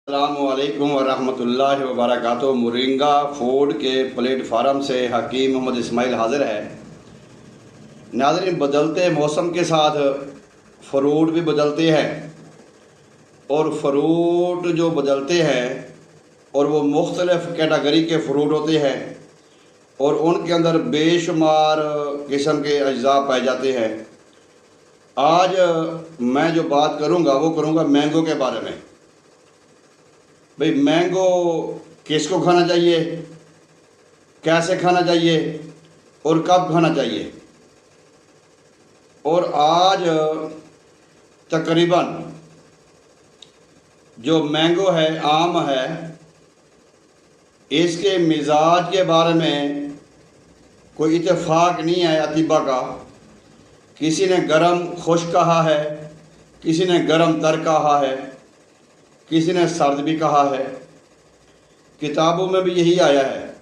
अस्सलामुअलैकुम वरहमतुल्लाहि वबरकातुहू। Moringa food के प्लेटफार्म से हकीम मोहम्मद इस्माइल हाज़िर है। नाज़रीन, बदलते मौसम के साथ फ़रूट भी बदलते हैं और फ़रूट जो बदलते हैं और वो मुख्तलिफ़ कैटेगरी के फ़रूट होते हैं और उनके अंदर बेशुमार किस्म के अज्जा पाए जाते हैं। आज मैं जो बात करूँगा वो करूँगा मैंगो के बारे में। भाई, मैंगो किसको खाना चाहिए, कैसे खाना चाहिए और कब खाना चाहिए। और आज तकरीबन जो मैंगो है, आम है, इसके मिजाज के बारे में कोई इत्तेफाक नहीं है अतीबा का। किसी ने गरम खुश्क कहा है, किसी ने गरम तर कहा है, किसी ने सर्द भी कहा है। किताबों में भी यही आया है।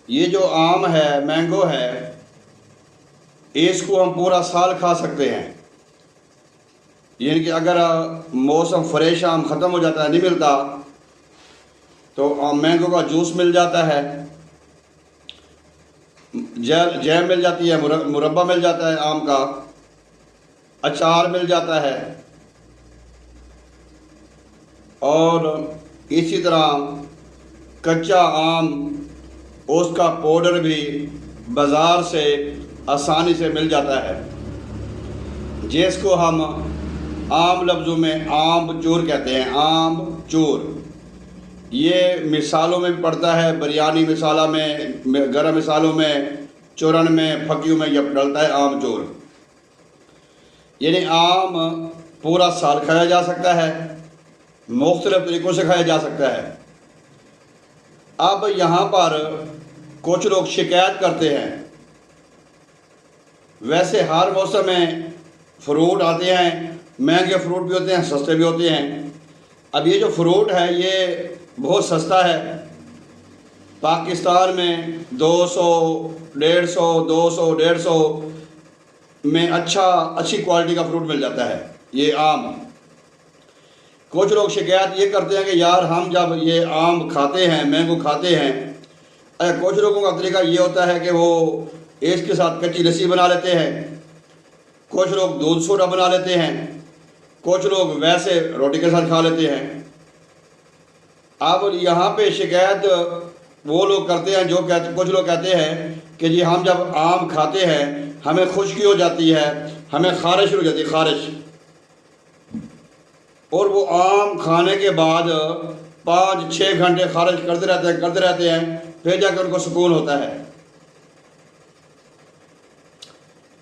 ये जो आम है, मैंगो है, इसको हम पूरा साल खा सकते हैं। यानी कि अगर मौसम फ्रेश आम ख़त्म हो जाता है, नहीं मिलता, तो मैंगो का जूस मिल जाता है, जैम मिल जाती है, मुरब्बा मिल जाता है, आम का अचार मिल जाता है। और इसी तरह कच्चा आम, उसका पाउडर भी बाज़ार से आसानी से मिल जाता है, जिसको हम आम लफ्ज़ों में आम चूर कहते हैं। आम चूर ये मिसालों में भी पड़ता है, बिरयानी मिसाला में, गरम मिसालों में, चूरन में, फकियों में यह डलता है आम चूर। यानी आम पूरा साल खाया जा सकता है, मुख्तलिफ़ तरीक़ों से खाया जा सकता है। अब यहाँ पर कुछ लोग शिकायत करते हैं। वैसे हर मौसम में फ़रूट आते हैं, महंगे फ़रूट भी होते हैं, सस्ते भी होते हैं। अब ये जो फ़रूट है ये बहुत सस्ता है। पाकिस्तान में 200, 150, 200, 150 में अच्छी क्वालिटी का फ़रूट मिल जाता है, ये आम। कुछ लोग शिकायत ये करते हैं कि यार हम जब ये आम खाते हैं, मैंगो खाते हैं, कुछ लोगों का तरीका ये होता है कि वो इसके साथ कच्ची लस्सी बना लेते हैं, कुछ लोग दूध सोडा बना लेते हैं, कुछ लोग वैसे रोटी के साथ खा लेते हैं। अब यहाँ पे शिकायत वो लोग करते हैं जो कुछ लोग कहते हैं कि जी हम जब आम खाते हैं हमें खुश्की हो जाती है, हमें खारिश हो जाती है, खारिश। और वो आम खाने के बाद 5-6 घंटे खारिश करते रहते हैं, फिर जाकर उनको सुकून होता है।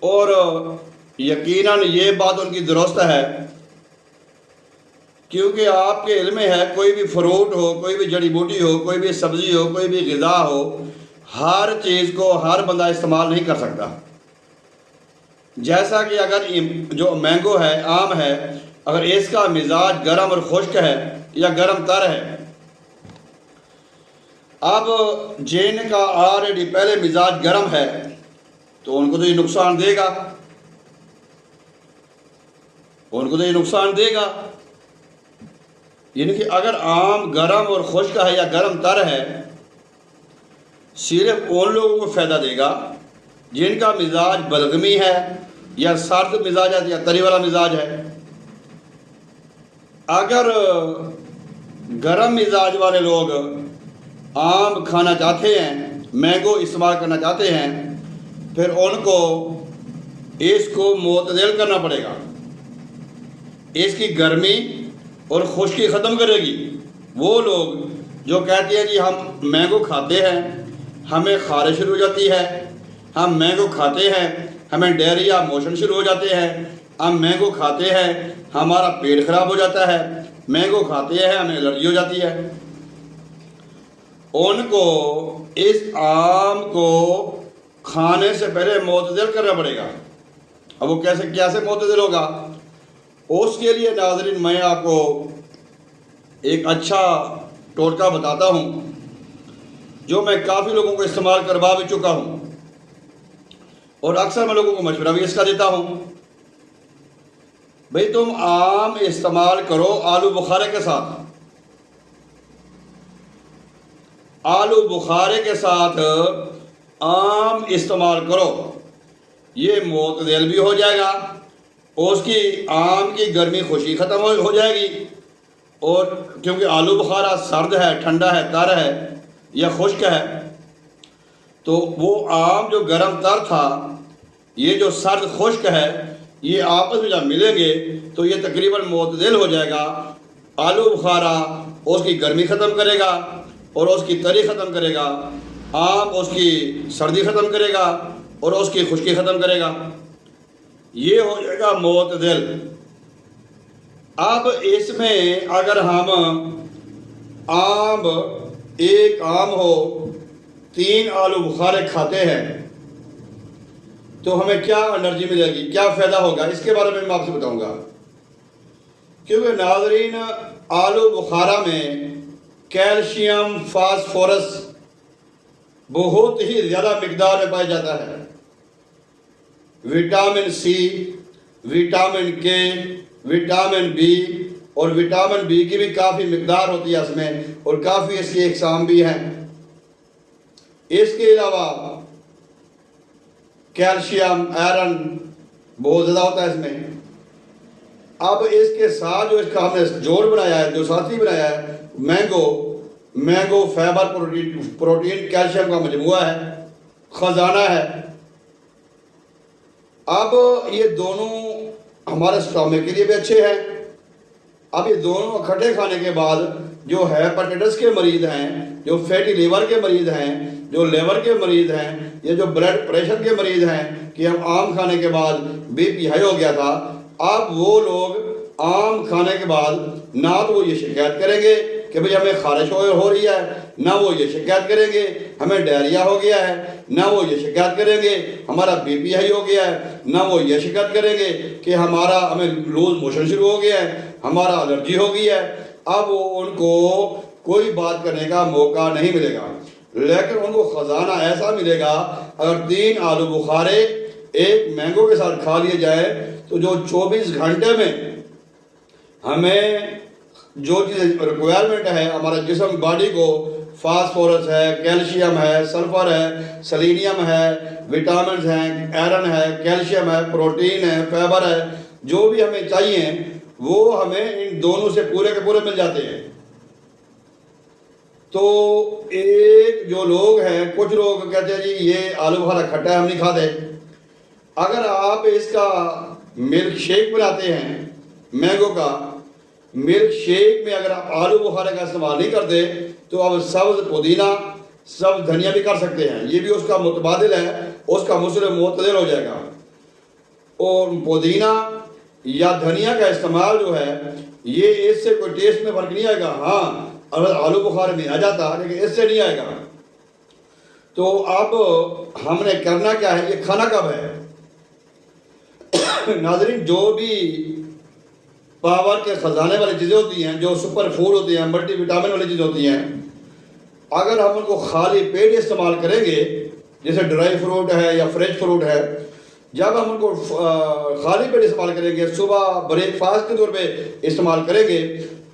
और यकीनन ये बात उनकी दुरुस्त है, क्योंकि आपके इल्म में है, कोई भी फ्रूट हो, कोई भी जड़ी बूटी हो, कोई भी सब्ज़ी हो, कोई भी ग़िज़ा हो, हर चीज़ को हर बंदा इस्तेमाल नहीं कर सकता। जैसा कि अगर जो मैंगो है, आम है, अगर इसका मिजाज गर्म और खुश्क है या गर्म तर है, अब जिनका ऑलरेडी पहले मिजाज गर्म है तो उनको तो ये नुकसान देगा, यानी कि अगर आम गर्म और खुश्क है या गर्म तर है, सिर्फ उन लोगों को फ़ायदा देगा जिनका मिजाज बलगमी है या सर्द मिजाज है या तरी वाला मिजाज है। अगर गर्म मिजाज वाले लोग आम खाना चाहते हैं, मैंगो इस्तेमाल करना चाहते हैं, फिर उनको इसको मुतदिल करना पड़ेगा। इसकी गर्मी और खुश्की ख़त्म करेगी। वो लोग जो कहते हैं जी हम मैंगो खाते हैं हमें खारिश शुरू हो जाती है, हम मैंगो खाते हैं हमें डायरिया मोशन शुरू हो जाते हैं, हम मैंगो खाते हैं हमारा पेट ख़राब हो जाता है, मैंगो खाते हैं हमें एलर्जी हो जाती है, उनको इस आम को खाने से पहले मुतदिल करना पड़ेगा। अब वो कैसे मुतदिल होगा, उसके लिए नाज़रीन मैं आपको एक अच्छा टोटका बताता हूँ, जो मैं काफ़ी लोगों को इस्तेमाल करवा भी चुका हूँ और अक्सर मैं लोगों को मशवरा भी इसका देता हूँ। भाई तुम आम इस्तेमाल करो आलू बुखारे के साथ। आलू बुखारे के साथ आम इस्तेमाल करो, ये मोतदिल भी हो जाएगा, उसकी आम की गर्मी खुशी ख़त्म हो जाएगी। और क्योंकि आलू बुखारा सर्द है, ठंडा है, तर है या खुश्क है, तो वो आम जो गर्म तर था, ये जो सर्द खुश्क है, ये आपस में जब मिलेंगे तो ये तकरीबन मोतदिल हो जाएगा। आलू बुखारा उसकी गर्मी ख़त्म करेगा और उसकी तरी ख़त्म करेगा, आम उसकी सर्दी ख़त्म करेगा और उसकी खुश्की ख़त्म करेगा। ये हो जाएगा मोतदिल। अब इसमें अगर हम एक आम हो 3 आलू बुखारे खाते हैं तो हमें क्या एनर्जी मिलेगी, क्या फ़ायदा होगा, इसके बारे में मैं आपसे बताऊंगा। क्योंकि नाज़रीन, आलू बुखारा में कैल्शियम, फास्फोरस बहुत ही ज़्यादा मिकदार में पाया जाता है। विटामिन सी, विटामिन के, विटामिन बी, और विटामिन बी की भी काफ़ी मिकदार होती है इसमें, और काफ़ी इसकी अक़साम भी हैं। इसके अलावा कैल्शियम, आयरन बहुत ज़्यादा होता है इसमें। अब इसके साथ जो इसका हमने जोड़ बनाया है, जो साथी बनाया है, मैंगो फाइबर, प्रोटीन कैल्शियम का मजमुआ है, ख़जाना है। अब ये दोनों हमारे स्टमक के लिए भी अच्छे हैं। अब ये दोनों इकट्ठे खाने के बाद जो हेपेटाइटिस के मरीज़ हैं, जो फैटी लीवर के मरीज़ हैं, जो लेवर के मरीज़ हैं, या जो ब्लड प्रेशर के मरीज़ हैं कि हम आम खाने के बाद बीपी हाई हो गया था, अब वो लोग आम खाने के बाद ना तो वो ये शिकायत करेंगे कि भाई हमें खारिश हो रही है, ना वो ये शिकायत करेंगे हमें डायरिया हो गया है, ना वो ये शिकायत करेंगे हमारा बीपी हाई हो गया है, ना वो ये शिकायत करेंगे कि हमें लूज मोशन शुरू हो गया है, हमारा एलर्जी हो गई है। अब उनको कोई बात करने का मौका नहीं मिलेगा, लेकिन उनको ख़जाना ऐसा मिलेगा। अगर 3 आलू बुखारे एक मैंगो के साथ खा लिए जाए तो जो 24 घंटे में हमें जो चीज़ रिक्वायरमेंट है, हमारा जिस्म बॉडी को, फास्फोरस है, कैल्शियम है, सल्फर है, सेलेनियम है, विटामिन हैं, आयरन है, कैल्शियम है, प्रोटीन है, फाइबर है, जो भी हमें चाहिए वो हमें इन दोनों से पूरे के पूरे मिल जाते हैं। तो एक जो लोग हैं, कुछ लोग कहते हैं जी ये आलू बुखारा खट्टा है, हम नहीं खाते। अगर आप इसका मिल्क शेक बनाते हैं, मैंगो का मिल्क शेक में अगर आप आलू बुखारे का इस्तेमाल नहीं करते तो आप सब्ज़ पुदीना, सब्ज़ धनिया भी कर सकते हैं, ये भी उसका मुतबादिल है, उसका मुसले मोतदिल हो जाएगा। और पुदीना या धनिया का इस्तेमाल जो है ये इससे कोई टेस्ट में फ़र्क नहीं आएगा। हाँ, अगर आलू बुखारे में आ जाता, लेकिन इससे नहीं आएगा। तो अब हमने करना क्या है, ये खाना कब है? नाज़रीन, जो भी पावर के ख़जाने वाली चीज़ें होती हैं, जो सुपर फूड होती हैं, मल्टी विटामिन वाली चीज़ें होती हैं, अगर हम उनको खाली पेट इस्तेमाल करेंगे, जैसे ड्राई फ्रूट है या फ्रेश फ्रूट है, जब हम उनको खाली पेट इस्तेमाल करेंगे, सुबह ब्रेकफास्ट के तौर पे इस्तेमाल करेंगे,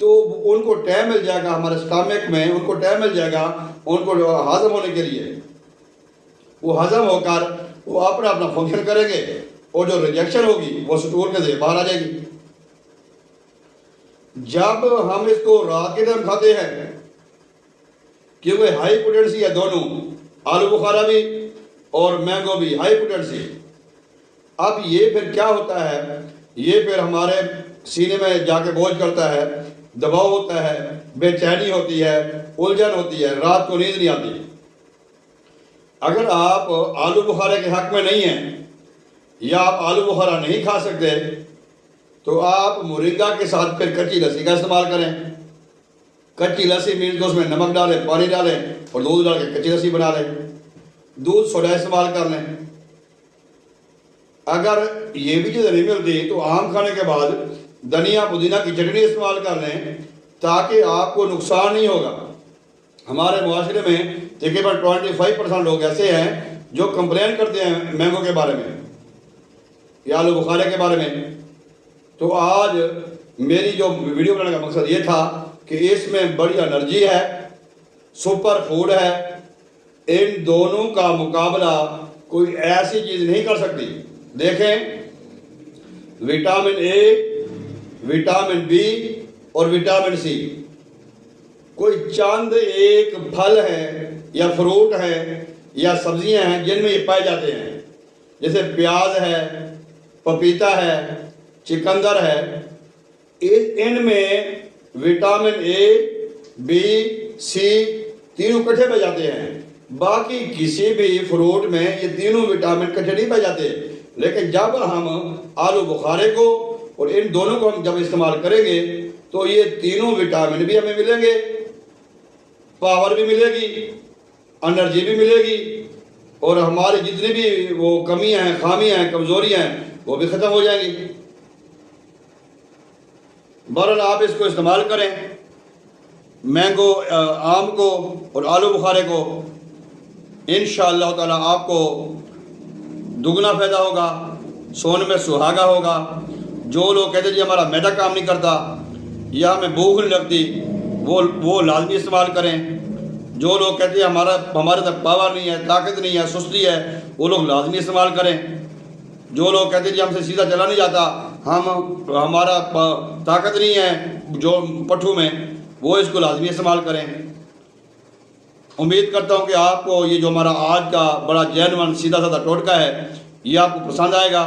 तो उनको टाइम मिल जाएगा, हमारे स्टमक में उनको टाइम मिल जाएगा उनको हज़म होने के लिए। वो हज़म होकर वो अपना फंक्शन करेंगे और जो रिजेक्शन होगी वो स्टूल के जरिए बाहर आ जाएगी। जब हम इसको रात के टाइम खाते हैं, क्योंकि हाई पोटेंसी है दोनों, आलू बुखारा भी और मैंगो भी हाई पोटेंसी। अब ये फिर क्या होता है, ये फिर हमारे सीने में जाके बोझ करता है, दबाव होता है, बेचैनी होती है, उलझन होती है, रात को नींद नहीं आती। अगर आप आलू बुखारे के हक में नहीं हैं या आप आलू बुखारा नहीं खा सकते तो आप मोरिंगा के साथ फिर कच्ची लस्सी का इस्तेमाल करें। कच्ची लस्सी मीन तो उसमें नमक डालें, पानी डालें और दूध डाल के कच्ची लस्सी बना लें। दूध सोडा इस्तेमाल कर लें। अगर ये भी चीज़ें नहीं मिलती तो आम खाने के बाद धनिया पुदीना की चटनी इस्तेमाल कर लें, ताकि आपको नुकसान नहीं होगा। हमारे मुआशरे में तकरीबन 25% लोग ऐसे हैं जो कंप्लेन करते हैं मैंगो के बारे में या आलू बुखारे के बारे में। तो आज मेरी जो वीडियो बनाने का मकसद ये था कि इसमें बड़ी एनर्जी है सुपर फूड है। इन दोनों का मुकाबला कोई ऐसी चीज़ नहीं कर सकती। देखें, विटामिन ए, विटामिन बी और विटामिन सी, कोई चंद एक फल है या फ्रूट है या सब्जियां हैं जिनमें ये पाए जाते हैं। जैसे प्याज है, पपीता है, चिकंदर है। इनमें विटामिन ए, बी, सी तीनों इकट्ठे पाए जाते हैं। बाकी किसी भी फ्रूट में ये तीनों विटामिन इकट्ठे नहीं पाए जाते। लेकिन जब हम आलू बुखारे को और इन दोनों को हम जब इस्तेमाल करेंगे तो ये तीनों विटामिन भी हमें मिलेंगे, पावर भी मिलेगी, एनर्जी भी मिलेगी, और हमारी जितनी भी वो कमियां हैं, खामियां हैं, कमजोरियां हैं, वो भी खत्म हो जाएंगी। बहरहाल आप इसको इस्तेमाल करें, मैंगो, आम को और आलू बुखारे को। इंशाअल्लाह ताला आपको दुगना फायदा होगा, सोने में सुहागा होगा। जो लोग कहते जी हमारा मैदा काम नहीं करता या हमें भूख नहीं लगती, वो लाजमी इस्तेमाल करें। जो लोग कहते हैं हमारे तक पावर नहीं है, ताकत नहीं है, सुस्ती है, वो लोग लाजमी इस्तेमाल करें। जो लोग कहते हैं जी हमसे सीधा चला नहीं जाता, हमारा ताकत नहीं है जो पट्ठू में, वो इसको लाजमी इस्तेमाल करें। उम्मीद करता हूँ कि आपको ये जो हमारा आज का बड़ा जेन्युइन सीधा साधा टोटका है ये आपको पसंद आएगा।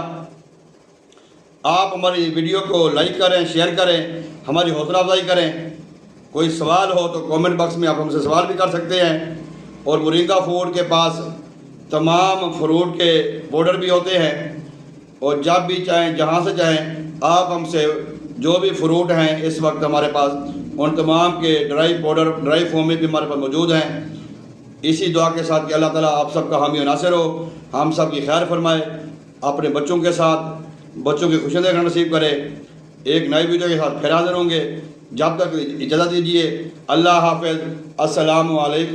आप हमारी वीडियो को लाइक करें, शेयर करें, हमारी हौसला अफजाई करें। कोई सवाल हो तो कमेंट बॉक्स में आप हमसे सवाल भी कर सकते हैं। और मोरिंगा फूड के पास तमाम फ्रूट के पाउडर भी होते हैं, और जब भी चाहें, जहाँ से चाहें, आप हमसे जो भी फ्रूट हैं इस वक्त हमारे पास, उन तमाम के ड्राई पाउडर, ड्राई फॉर्म में भी हमारे पास मौजूद हैं। इसी दुआ के साथ कि अल्लाह ताला आप सबका हामी और नासिर हो, हम सब की खैर फरमाए, अपने बच्चों के साथ बच्चों की खुशियाँ देखना नसीब करे। एक नई वीडियो के साथ फिर हाजिर होंगे। जब तक इजाज़त दीजिए, अल्लाह हाफ़िज़, अस्सलामु अलैकुम।